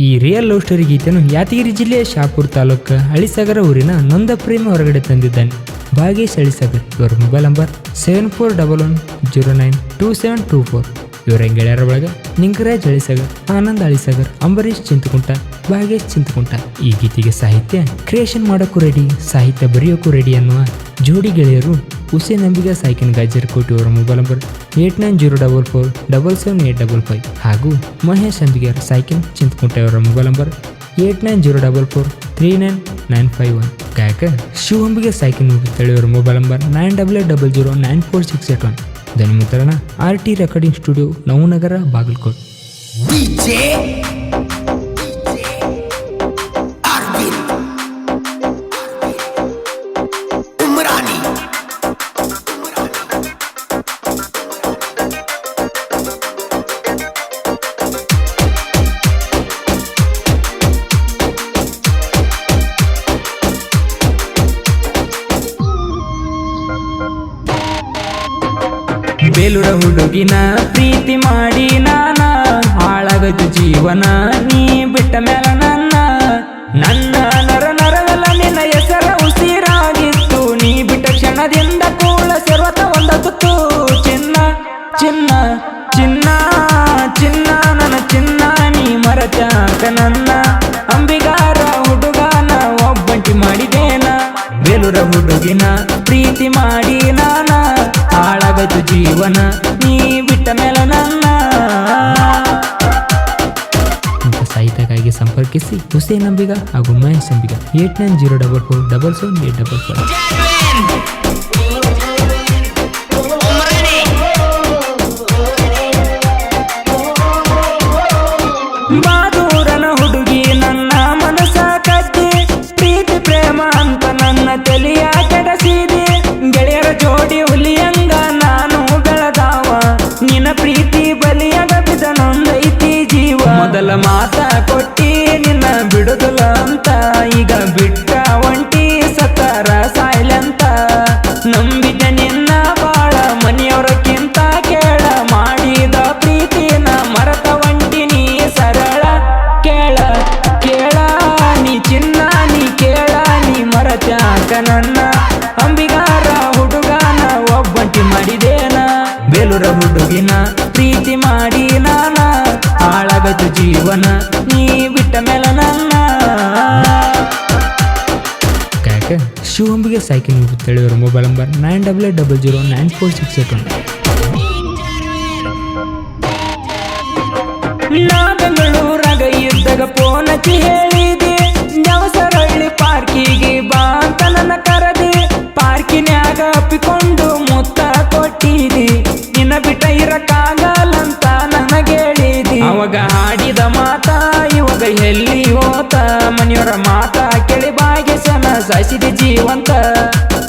ಈ real love story ಗೀತೆಯನ್ನು ಯಾದಗಿರಿ ಜಿಲ್ಲೆಯ ಶಾಪುರ ತಾಲೂಕು ಹಳಿಸಾಗರ ಊರಿನ ನೊಂದ ಪ್ರೇಮ ಹೊರಗಡೆ ತಂದಿದ್ದಾನೆ. ಭಾಗೇಶ್ ಹಳಿಸಾಗರ್. ಇವರ ಮೊಬೈಲ್ ನಂಬರ್ 7411092724. ಇವರ ಗೆಳೆಯರ ಒಳಗ ನಿಂಗರಾಜ್ ಹಳಿಸಾಗರ್, ಆನಂದ್ ಹಳಿಸಾಗರ್, ಅಂಬರೀಶ್ ಚಿಂತಕುಂಟ, ಭಾಗೇಶ್ ಚಿಂತಕುಂಟ. ಈ ಗೀತೆಗೆ ಸಾಹಿತ್ಯ ಕ್ರಿಯೇಷನ್ ಮಾಡೋಕ್ಕೂ ರೆಡಿ, ಸಾಹಿತ್ಯ ಬರೆಯೋಕ್ಕೂ ರೆಡಿ ಅನ್ನುವ ಜೋಡಿ ಗೆಳೆಯರು ಹುಸೇನ್ ಅಂಬಿಗ ಸಾಯ್ಕಿನ್ ಗಾಜರ್ಕೋಟಿ. ಅವರ ಮೊಬೈಲ್ ನಂಬರ್ 8904477855 ಹಾಗೂ ಮಹೇಶ್ ಅಂಬಿಗರ್ ಸಾಯ್ಕಿನ್ ಚಿಂತಕುಂಟ. ಅವರ ಮೊಬೈಲ್ ನಂಬರ್ 8904439951. ಗಾಯಕ ಶಿವ ಅಂಬಿಗ ಸಾಯ್ಕಿನ್ ಅವರ ಮೊಬೈಲ್ ನಂಬರ್ 9800094681. ಧ್ವನಿ ಮುದ್ರಣ RT recording studio, Navanagar, Bagalkot. ಬೇಲೂರ ಹುಡುಗಿನ ಪ್ರೀತಿ ಮಾಡಿ ನಾನ ಹಾಳಾಗದು ಜೀವನ, ನೀ ಬಿಟ್ಟ ಮೇಲೆ ನನ್ನ ನರ ನರವೆಲ್ಲ ನಿನ್ನ ಹೆಸರ ಉಸಿರಾಗಿತ್ತು. ನೀ ಬಿಟ್ಟ ಕ್ಷಣದಿಂದ ಕೂಳ ಸರ್ವತ ಒಂದತ್ತು. ಚಿನ್ನ ಚಿನ್ನ ಚಿನ್ನ ಚಿನ್ನ ನನ್ನ ಚಿನ್ನ, ನೀ ಮರತ್ಯಾಕ ನನ್ನ ಅಂಬಿಗಾರ ಹುಡುಗನ ಒಬ್ಬಂಟಿ ಮಾಡಿದೇನ. ಬೇಲೂರ ಹುಡುಗಿನ ಪ್ರೀತಿ ಮಾಡಿ ನಾನ ಹಾಳಾಗದು ಜೀವನ, ನೀ ಬಿಟ್ಟ ಮೇಲೆ ನನ್ನ. ಸಾಹಿತ್ಯಕ್ಕಾಗಿ ಸಂಪರ್ಕಿಸಿ ಹುಸೇನ್ ಅಂಬಿಗ ಹಾಗೂ ಮಹೇಶ್ ಅಂಬಿಗ 8904477855. ಬಾದೂರನ ಹುಡುಗಿ ನನ್ನ ಮನಸ ಕದ್ದಿ, ಪ್ರೀತಿ ಪ್ರೇಮ ಅಂತ ನನ್ನ ತಲೆಯ ಕೆಡಸಿದಿ. ಗೆಳೆಯರ ಜೋಡಿ ಹುಲಿಯಂಗ ನಾನು ಬೆಳೆದಾವ, ನಿನ್ನ ಪ್ರೀತಿ ಬಲಿಯಾಗ ಬಿದ್ದ ನೊಂದೈತಿ ಜೀವ. ಮೊದಲ ಮಾತ ಕೊಟ್ಟಿ ನಿನ್ನ ಬಿಡುದಿಲ್ಲ ಅಂತ, ಈಗ ಬಿಟ್ಟ ಒಂಟಿ ಸತ್ತಾರ ಸಾಯ್ಲಂತ. ನಂಬಿದ್ದ ನಿನ್ನ ಬಾಳ ಮನೆಯವರಕ್ಕಿಂತ ಕೇಳ, ಮಾಡಿದ ಪ್ರೀತಿನ ಮರತ ಒಂಟಿ ನೀ ಸರಳ. ಕೇಳ ಕೇಳ ನೀ ಚಿನ್ನ, ನೀ ಕೇಳ ನೀ ಮರತ್ಯಾಕ ನನ್ನ ಅಂಬಿಗಾರ ಹುಡುಗನ ಒಬ್ಬಂಟಿ ಮಾಡಿದೇನ. ಬೇಲೂರ ಹುಡುಗಿನ ಪ್ರೀತಿ ಮಾಡಿ ನಾನ ಹಾಳಾಗದು ಜೀವನ, ನೀ ಬಿಟ್ಟ ಮೇಲೆ ನನ್ನ. ಗಾಯಕ ಶಿವ ಅಂಬಿಗ ಸಾಯ್ಕಿನ್ ತಿಳಿಯವರ ಮೊಬೈಲ್ ನಂಬರ್ 9800094681. ನಾ ಬೆಂಗಳೂರಾಗ ಇದ್ದಾಗ ಫೋನ್ ಹಚ್ಚಿ ಹೇಳಿದೆ, ಜವಸರಳ್ಳಿ ಪಾರ್ಕಿಗೆ ಬಾ ಅಂತ ನನ್ನ ಕರದೆ. ಪಾರ್ಕಿನ್ಯಾಗ ಅಪ್ಪಿಕೊಂಡು ಮುತ್ತ ಕೊಟ್ಟಿದಿ, ನಿನ್ನ ಬಿಟ್ಟ ಇರಕ್ಕಾಗಲ್ಲಂತ ನನಗೆ ಹೇಳಿದಿ. ಅವಾಗ ಹಾಡಿದ ಮಾತ ಇವಾಗ ಎಲ್ಲಿ ಹೋತ, ಮನೆಯವರ ಮಾತ ಕೇಳಿ ಭಾಗ್ಯಸನ ಸಾಯಿಸಿದ ಜೀವಂತ.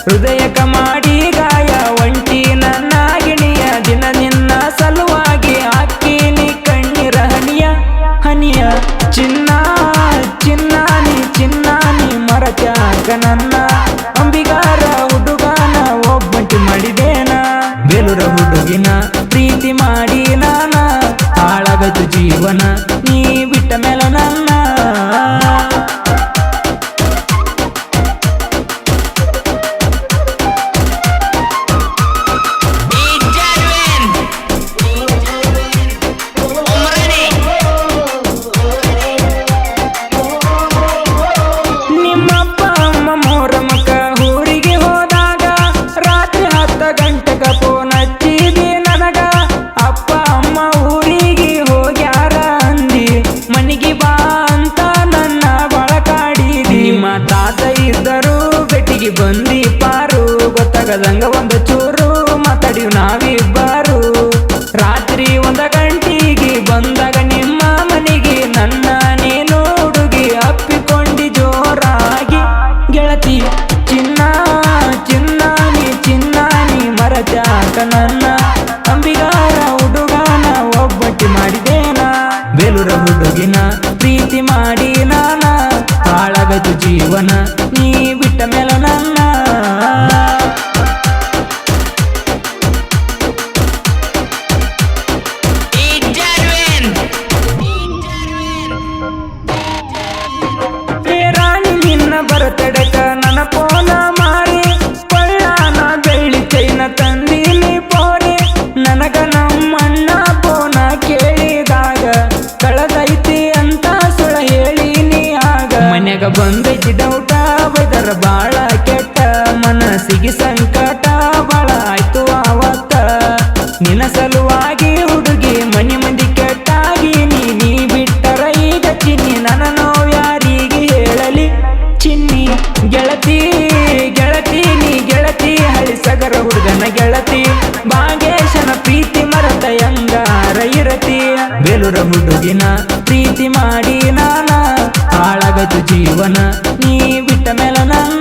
ಹೃದಯಕ ಮಾಡಿ ಗಾಯ ಒಂಟಿ ನನ್ನ ಗಿಣಿಯ, ದಿನ ನಿನ್ನ ಸಲುವಾಗಿ ಹಾಕಿನಿ ಕಣ್ಣೀರ ಹನಿಯ ಹನಿಯ. ಚಿನ್ನ ಚಿನ್ನ ನೀ ಚಿನ್ನ, ನೀ ಮರತ್ಯಾಕ ನನ್ನ ಅಂಬಿಗಾರ ಹುಡುಗನ ಒಬ್ಬಂಟಿ ಮಾಡಿದೇನ. ಬೇಲೂರ ಹುಡುಗಿನ ಪ್ರೀತಿ ಮಾಡಿ ನಾನ ಹಾಳಾಗದು ಜೀವನ, ನೀ ಬಿಟ್ಟ ಮೇಲೆ ನನ್ನ. ನಿಮ್ಮಪ್ಪ ಅಮ್ಮ ಮೊಹರಮಕ್ಕ ಊರಿಗೆ ಹೋದಾಗ ರಾತ್ರಿ 10 ಗಂಟೆಗ ಫೋನ್ ಹಚ್ಚಿದಿ ನನಗ. ಅಪ್ಪ ಅಮ್ಮ ಊರಿಗೆ ಹೋಗ್ಯಾರ ಅಂದಿ, ಮನಿಗೆ ಬಾ ಅಂತ ನನ್ನ ಬಳಕಾಡಿದಿ. ನಿಮ್ಮ ತಾತ ಇದ್ದರು ಬೆಟ್ಟಿಗೆ ಬಂದಿ ಪಾರು, ಗೊತ್ತಾಗದಂಗ ಒಂದು ಚೂರು ಮಾತಾಡಿವ್ ನಾವಿಬ್ಬರು. ರಾತ್ರಿ 1 ಗಂಟೆಗೆ ಬಂದಾಗ ನಿಮ್ಮ ಮನೆಗೆ ನನ್ನ ನೀನು ಹುಡುಗಿ ಅಪ್ಪಿಕೊಂಡಿ ಜೋರಾಗಿ. ಗೆಳತಿ ಚಿನ್ನ ಚಿನ್ನ ನೀ ಚಿನ್ನ, ನೀ ಮರತ್ಯಾಕ ನನ್ನ ಅಂಬಿಗಾರ ಹುಡುಗನ ಒಬ್ಬಂಟಿ ಮಾಡಿದೇನ. ಬೇಲೂರ ಹುಡುಗಿನ ಪ್ರೀತಿ ಮಾಡಿ ನಾನ ಹಾಳಾಗದು ಜೀವನ, ನೀ ಬಿಟ್ಟ ಮೇಲೆ ನನ್ನ. ಬರತಡಕ ನನ್ನ ಪೋನ ಮಾರಿ ಕೊಳ್ಳಾನ ಬೆಳ್ಳಿ ಚೈನ ತಂದೀನಿ ಪೋರಿ ನನಗ ನಮ್ಮಣ್ಣ ಪೋನ ಕೇಳಿದಾಗ ಕಳದೈತಿ ಅಂತ ಸುಳ ಹೇಳಿನಿ ಆಗ ಮನ್ಯಾಗ ಬಂದೈತಿ ಡೌಟ ಬೈದರ ಬಾಳ ಕೆಟ್ಟ ಮನಸ್ಸಿಗೆ ಸಂಕಟ ಬಾಳ ಆಯ್ತು ಆವತ್ತ ನಿನ್ನ ಸಲುವಾಗಿ ಹುಡುಗಿ ಮನಿ ಮಂದಿ ಕೆಟ್ಟಾಗಿ ನೀ ಬಿಟ್ಟರ ಈಗ ಚಿನ್ನಿ ನನ್ನ ನೋವು ಯಾರಿಗೆ ಹೇಳಲಿ ಚಿನ್ನಿ ಗೆಳತಿ ಗೆಳತಿ ನೀ ಗೆಳತಿ ಹಳಿಸಗರ ಹುಡುಗನ ಗೆಳತಿ ಭಾಗೇಶನ ಪ್ರೀತಿ ಮರತ ಯಂಗಾರ ಇರತಿ ಬೇಲೂರ ಹುಡುಗಿನ ಪ್ರೀತಿ ಮಾಡಿ ನಾನ ಹಾಳಾಗತು ಜೀವನ ನೀ ಬಿಟ್ಟ ಮೇಲೆ ನನ್ನ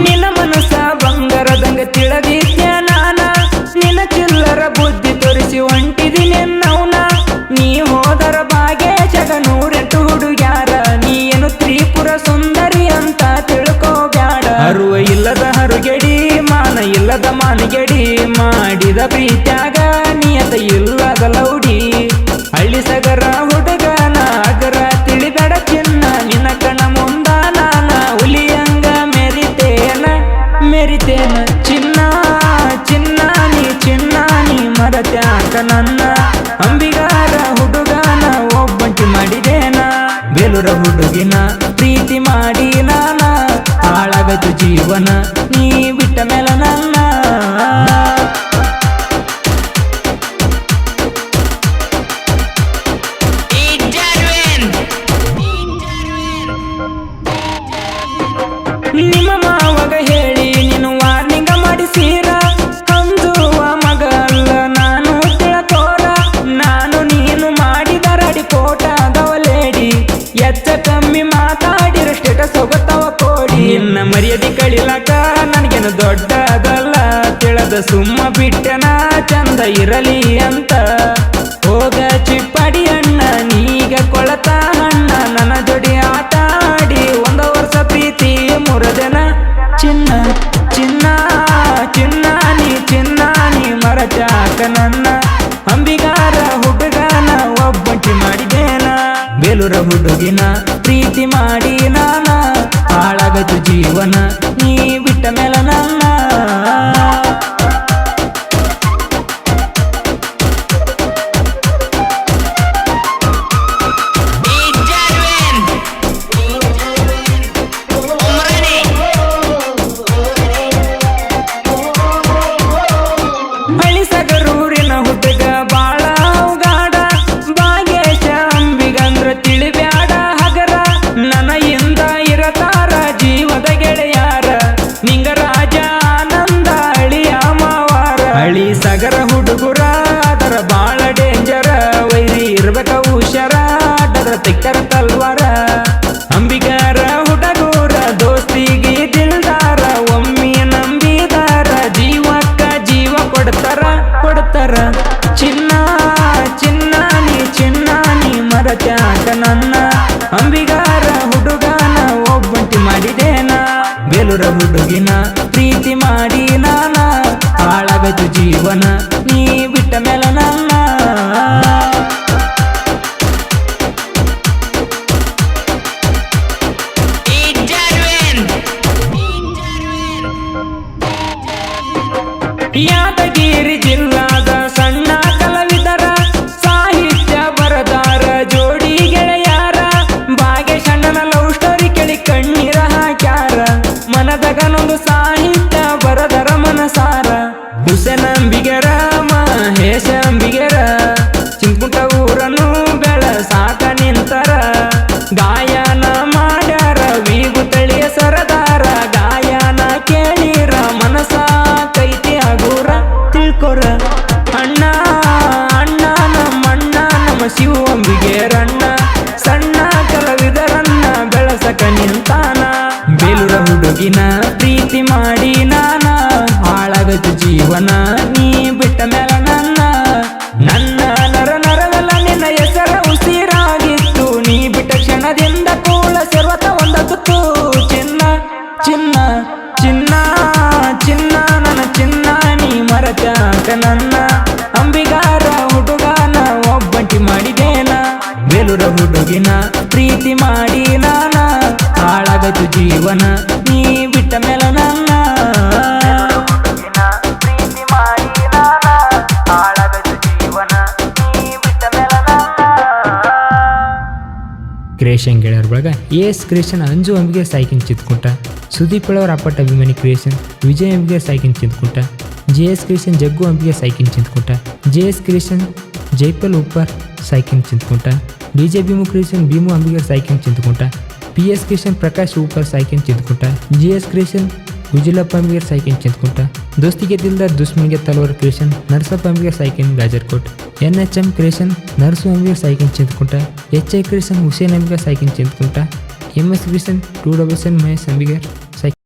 ನಿನ್ನ ಮನಸ್ಸ ಬಂಗಾರದಂಗ ತಿಳಿದಿದ್ಯ ನಾನ ನಿನ್ನ ಚಿಲ್ಲರ ಬುದ್ಧಿ ತೋರಿಸಿ ಹೊಂಟಿದಿನಿ ನೌನ ನೀ ಹೋದರ ಭಾಗೇಶಗ 108 ಹುಡುಗ್ಯಾರ ನೀ ಏನು ತ್ರಿಪುರ ಸುಂದರಿ ಅಂತ ತಿಳ್ಕೋಬ್ಯಾಡ ಅರುವ ಇಲ್ಲದ ಹರುಗೆಡಿ ಮಾನ ಇಲ್ಲದ ಮಾನಗೆಡಿ ಮಾಡಿದ ಪ್ರೀತ್ಯಾಗ ನಿಯತ ಇಲ್ಲದ ಲೌಡಿ ಹಳ್ಳಿ ಸಗರ ಹುಡುಗನ ಅಗರ ತಿಳಿಬೇಡ ಚಿನ್ನ ನಿನ್ನ ಕಣ ಮುಂದ ನಾನ ಹುಲಿಯಂಗ ಮೆರಿತೇನ ಚಿನ್ನ ಚಿನ್ನ ನೀ ಮರತ್ಯಾಕ ನನ್ನ ಅಂಬಿಗಾರ ಹುಡುಗನ ಒಬ್ಬಂಟಿ ಮಾಡಿದೇನ ಬೇಲೂರ ಹುಡುಗಿನ ಪ್ರೀತಿ ಮಾಡಿ ನಾನ ಹಾಳಾಗತು ಜೀವನ ನೀ ಬಿಟ್ಟ ಮೇಲೆ ನನ್ನ ನಿಮ್ಮ ಮಾವಗ ಹೇಳಿ ನೀನು ವಾರ್ನಿಂಗ ಮಾಡಿಸೀರ ಅಂದುವ ಮಗ ಅಲ್ಲ ನಾನು ತಿಳಕೋರ ನಾನು ನೀನು ಮಾಡಿದರ ರಿಪೋರ್ಟ್ ಆಗವಲೇಡಿ ಎಚ್ಚ ಕಮ್ಮಿ ಮಾತಾಡಿರ ಸ್ಟೇಟಸ್ ಹೋಗುತ್ತವ ಕೋಡಿ ನಿನ್ನ ಮರ್ಯಾದೆ ಕಳಿಲಕ ನನಗೇನು ದೊಡ್ಡದಲ್ಲ ತಿಳದ ಸುಮ್ಮ ಬಿಟ್ಟನ ಚಂದ ಇರಲಿ ಅಂತ ಹೋಗ ಚಿಪ್ಪಡಿ ಅಣ್ಣ ನೀಗ ಕೊಳತ ಅಣ್ಣ ನನ್ನ ಜೋಡಿ ಆಟ ಆಡಿ 1 ವರ್ಷ ಪ್ರೀತಿ ಮುರದೆನ ಚಿನ್ನ ಚಿನ್ನ ಚಿನ್ನ ನೀ ಮರಚಾಕ ನನ್ನ ಅಂಬಿಗಾರ ಹುಡುಗನ ಒಬ್ಬಂಟಿ ಮಾಡಿದೇನ ಬೇಲೂರ ಹುಡುಗಿನ ಪ್ರೀತಿ ಮಾಡಿ ನಾನ ಹಾಳಾಗತು ಜೀವನ ನೀ ಬಿಟ್ಟ ಮೇಲೆ ನನ್ನ ಹಳಿಸಗರೂರಿನ ಹುಡುಗ ಬಾಳ ಉಗಾಡ ಭಾಗೇಶ ಅಂಬಿಗಂದ್ರ ತಿಳಿಬ್ಯಾಡ ಹಗರ ನನ್ನ ಇಂದ ಇರತಾರ ಜೀವದ ಗೆಳೆಯಾರ ನಿಂಗ ರಾಜ ಆನಂದ ಅಳಿಯ ಮಾವಾರ ಹಳಿ ಸಗರ ಹುಡುಗುರ ಅದರ ಬಾಳ ಡೇಂಜರ ವೈರಿ ಇರ್ಬೇಕ ಹುಷಾರ ಅದರ ತಿಕ್ಕರ ತಲ್ವಾರ ಅಂಬಿಗಾರ ಹುಡುಗೂರ ದೋಸ್ತಿಗೆ ದಿಲ್ದಾರ ಒಮ್ಮೆ ನಂಬಿದಾರ ಜೀವಕ್ಕ ಜೀವ ಕೊಡ್ತಾರ ಚಿನ್ನ ನೀ ಮರತ್ಯಾಕ ನನ್ನ ಅಂಬಿಗಾರ ಹುಡುಗನ ಒಬ್ಬಂಟಿ ಮಾಡಿದೇನ ಬೇಲೂರ ಹುಡುಗಿನ ಪ್ರೀತಿ ಮಾಡಿ ನಾನ ಹಾಳಾಗತು ಜೀವನ ನೀ ಬಿಟ್ಟ ಮೇಲೆ ನನ್ನ ಯಾದಗಿರಿ ಜಿಲ್ಲಾದ ಸಣ್ಣ ಕಲಾವಿದರ ಸಾಹಿತ್ಯ ಬರದಾರ ಜೋಡಿ ಬಿಟ್ಟ ನನ್ನ ಅಂಬಿಗಾರ ಹುಡುಗಾನ ಒಬ್ಬಂಟಿ ಮಾಡಿದೇನ ಬೇಲೂರ ಹುಡುಗಿನ ಪ್ರೀತಿ ಮಾಡಿ ನಾನ ಹಾಳಾಗತು ಜೀವನ ನೀ ಬಿಟ್ಟ ಮೇಲೆ ನನ್ನ ಕ್ರಿಯೇಷನ್ ಗೆಳೆಯರ ಬಳಗ ಎಸ್ ಕ್ರಿಯೇಷನ್ ಅಂಜು ಅಂಬಿಗೆ ಸಾಯ್ಕಿನ್ ಚಿತ್ಕುಂಟ ಸುದೀಪ್ ಅವರ ಅಪ್ಪಟ ಅಭಿಮಾನಿ creation Vijay Ambige Saikin Chitkunta JS creation Jaggu Ambige Saikin Chitkunta JS creation Jaipal Uppar Saikin Chitkunta DJ Bheemu creation Bheemu Ambige Saikin Chitkunta PS creation Prakash Uppar Saikin Chitkunta GS creation Gujilappa Ambige Saikin Chitkunta ದೋಸ್ತಿಗೆ ದಿಲ್ದಾರ್ ದುಶ್ಮನ್ಗೆ ತಲವಾರ್ creation Narsappa Ambige Saikin Gajarkot NHM creation Narsu Ambige Saikin Chitkunta HI creation Hussain Ambige Saikin ಚಿತ್ಕುಂಟ MS creation 2 Mahesh Ambigar